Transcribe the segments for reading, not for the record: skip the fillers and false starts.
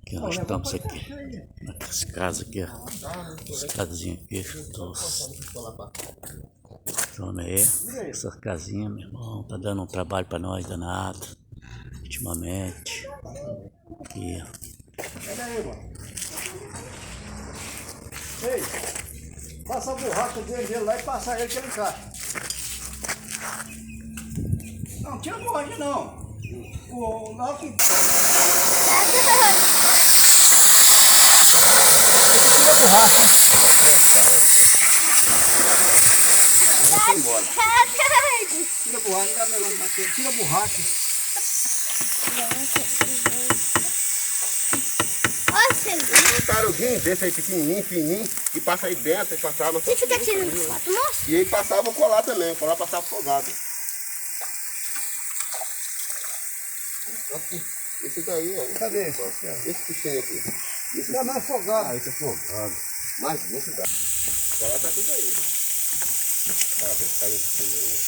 Aqui nós estamos aqui, nas casas aqui, ó. As casinhas aqui, toma aí, essas casinhas, meu irmão, tá dando um trabalho pra nós danado, ultimamente. Aqui, ó. Pega aí, mano. Ei, passa a borracha dele lá e passa ele que ele encaixa. Não tinha borracha não. O nosso... Tira a borracha. Tira a borracha, tira a borracha. Um taruguinho desse aí pequenininho, fininho, e passa aí dentro, e passava... Você fica tirando foto, moço? E aí passava colar também, o colar passava folgado. Aqui, esse daí, ó. Cadê? Esse pequeno aqui. Isso não é afogado. Ah, esse é folgado. Mas esse dá. O colar tá tudo aí. Tá, vê se cai em cima aí.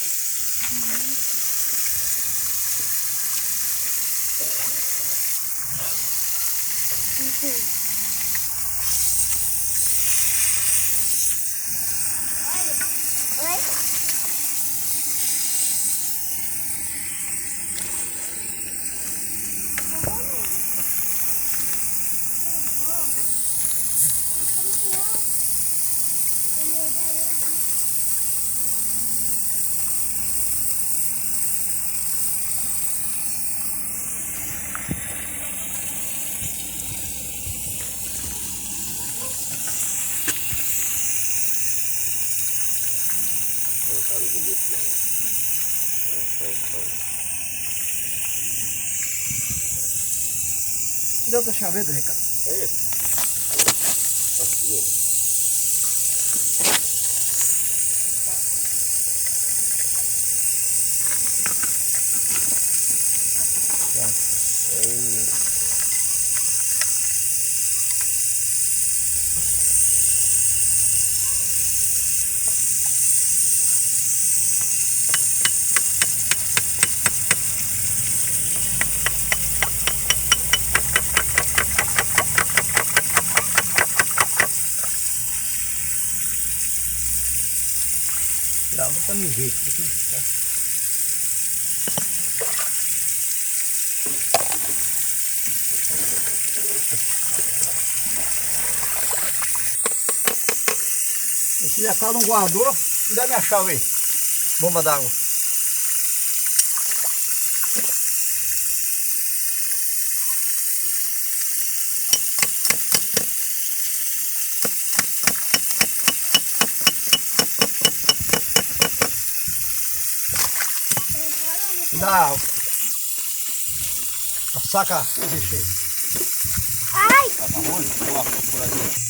Deu pra chaveira, Ricardo. É esse? Aqui, ó. Não, dá pra me ver. Esse já não guardou, me dá minha chave aí. Bomba d'água. Me dá a saca o recheio. Ai! Tá onde? Por aqui.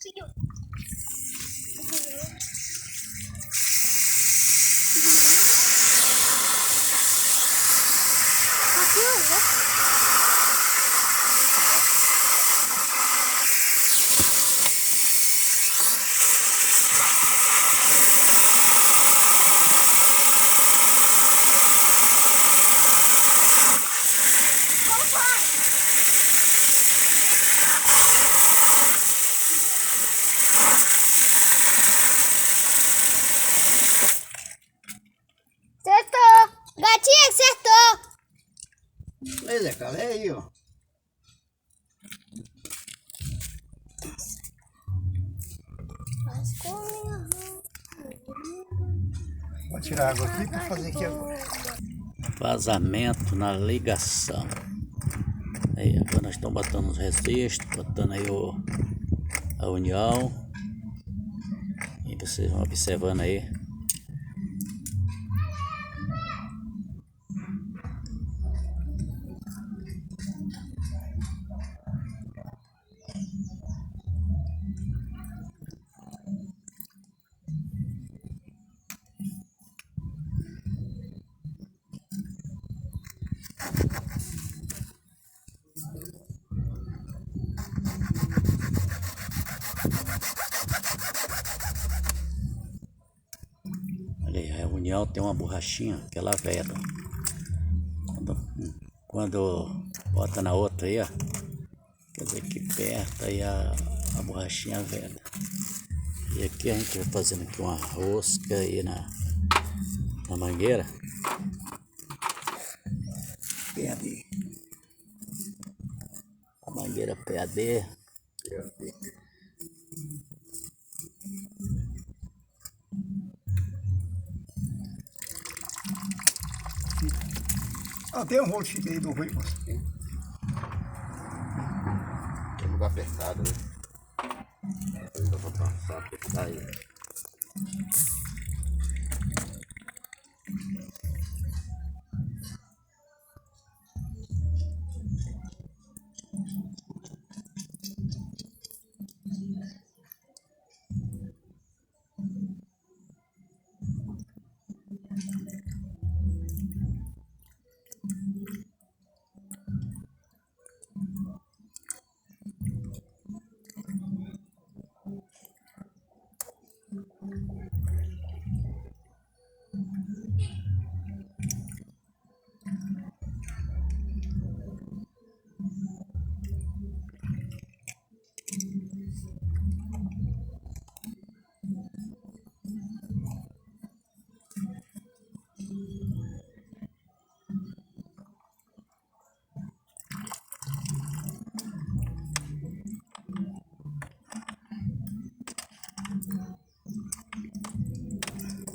Seguiu. Acertou! Gatinha, acertou! Aí, Zé, cara, é aí, ó. Vou tirar a água aqui para fazer aqui agora. Vazamento na ligação. Aí, agora nós estamos botando os resistos, botando aí a união. E vocês vão observando aí. união tem uma borrachinha que ela veda. Quando bota na outra aí, ó, quer dizer que aperta aí a borrachinha veda. E aqui a gente vai fazendo aqui uma rosca aí na mangueira. PAD. A mangueira PAD. Tem um rolo chique aí do Rui, moço. Tem lugar apertado, né? Dá pra passar, apertar aí.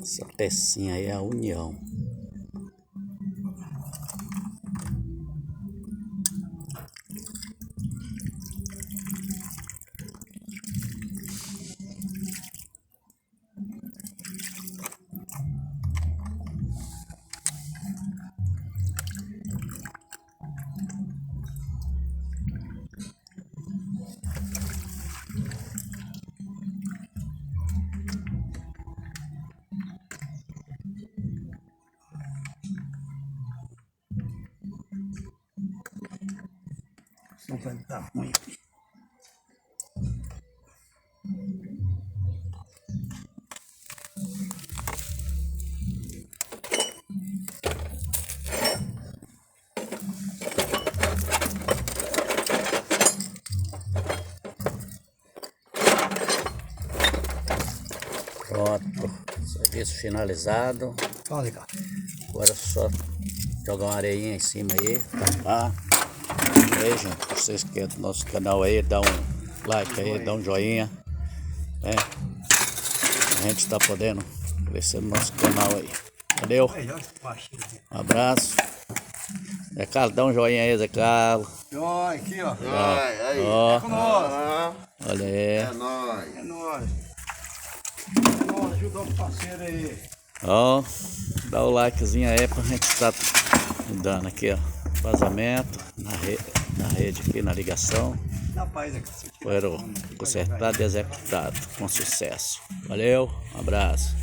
Essa pecinha aí é a união. Não vai dar ruim aqui. Pronto, serviço finalizado. Olha, legal. Agora é só jogar uma areinha em cima aí, tapar. Aí, gente, vocês que é do nosso canal aí, dá um like aí, dá um joinha. Né? A gente tá podendo crescer no nosso canal aí. Valeu? Um abraço. Zé Carlos, dá um joinha aí, Zé Carlos. Olha aqui, ó. Ai, aí. Ó, Nossa. olha aí. É nóis. É nóis. Ajuda o parceiro aí. Ó, dá o likezinho aí pra gente estar mudando aqui, ó. Vazamento na rede aqui, na ligação. Na paz aqui. Foram consertado e executado com sucesso. Valeu, um abraço.